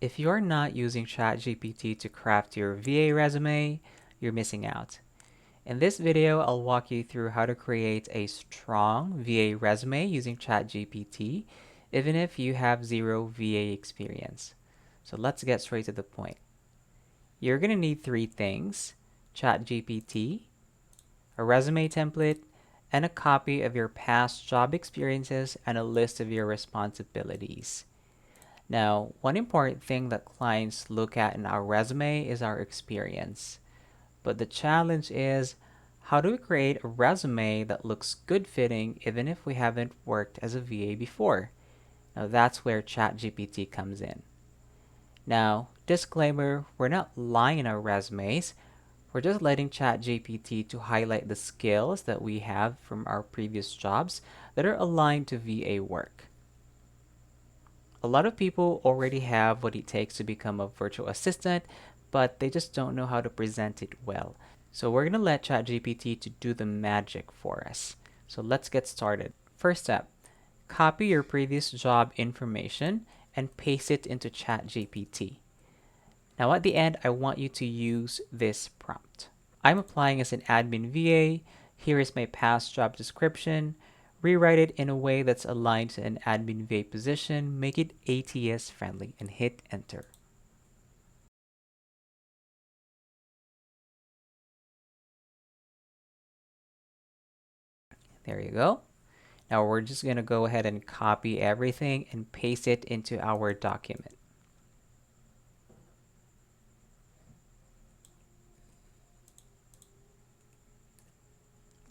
If you're not using ChatGPT to craft your VA resume, you're missing out. In this video, I'll walk you through how to create a strong VA resume using ChatGPT, even if you have zero VA experience. So let's get straight to the point. You're going to need three things: ChatGPT, a resume template, and a copy of your past job experiences and a list of your responsibilities. Now, one important thing that clients look at in our resume is our experience. But the challenge is, how do we create a resume that looks good fitting even if we haven't worked as a VA before? Now, that's where ChatGPT comes in. Now, disclaimer, we're not lying in our resumes. We're just letting ChatGPT to highlight the skills that we have from our previous jobs that are aligned to VA work. A lot of people already have what it takes to become a virtual assistant, but they just don't know how to present it well. So we're going to let ChatGPT to do the magic for us. So let's get started. First step, copy your previous job information and paste it into ChatGPT. Now at the end, I want you to use this prompt. I'm applying as an admin VA. Here is my past job description. Rewrite it in a way that's aligned to an admin VA position. Make it ATS friendly and hit enter. There you go. Now we're just going to go ahead and copy everything and paste it into our document.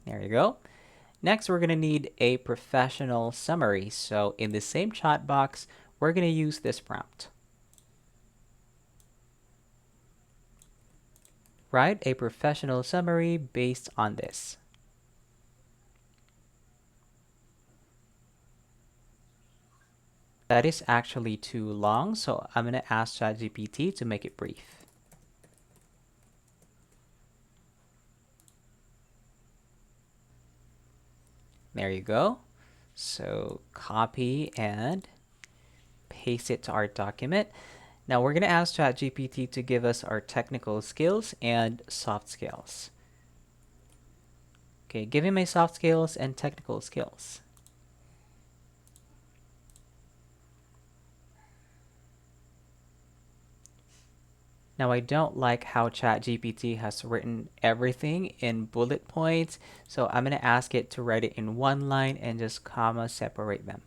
There you go. Next, we're going to need a professional summary. So in the same chat box, we're going to use this prompt. Write a professional summary based on this. That is actually too long, so I'm going to ask ChatGPT to make it brief. There you go. So copy and paste it to our document. Now we're going to ask ChatGPT to give us our technical skills and soft skills. Okay, give me my soft skills and technical skills. Now I don't like how ChatGPT has written everything in bullet points, so I'm going to ask it to write it in one line and just comma separate them.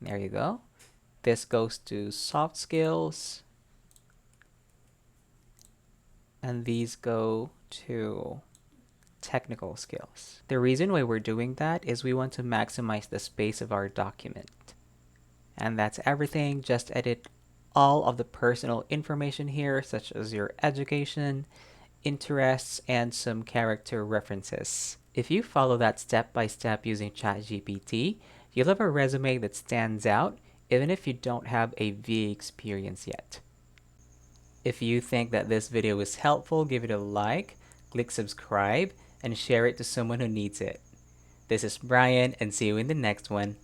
There you go. This goes to soft skills, and these go to technical skills. The reason why we're doing that is we want to maximize the space of our document. And that's everything. Just edit all of the personal information here, such as your education, interests, and some character references. If you follow that step by step using ChatGPT, you'll have a resume that stands out even if you don't have a VA experience yet. If you think that this video was helpful, give it a like, click subscribe, and share it to someone who needs it. This is Brian, and see you in the next one.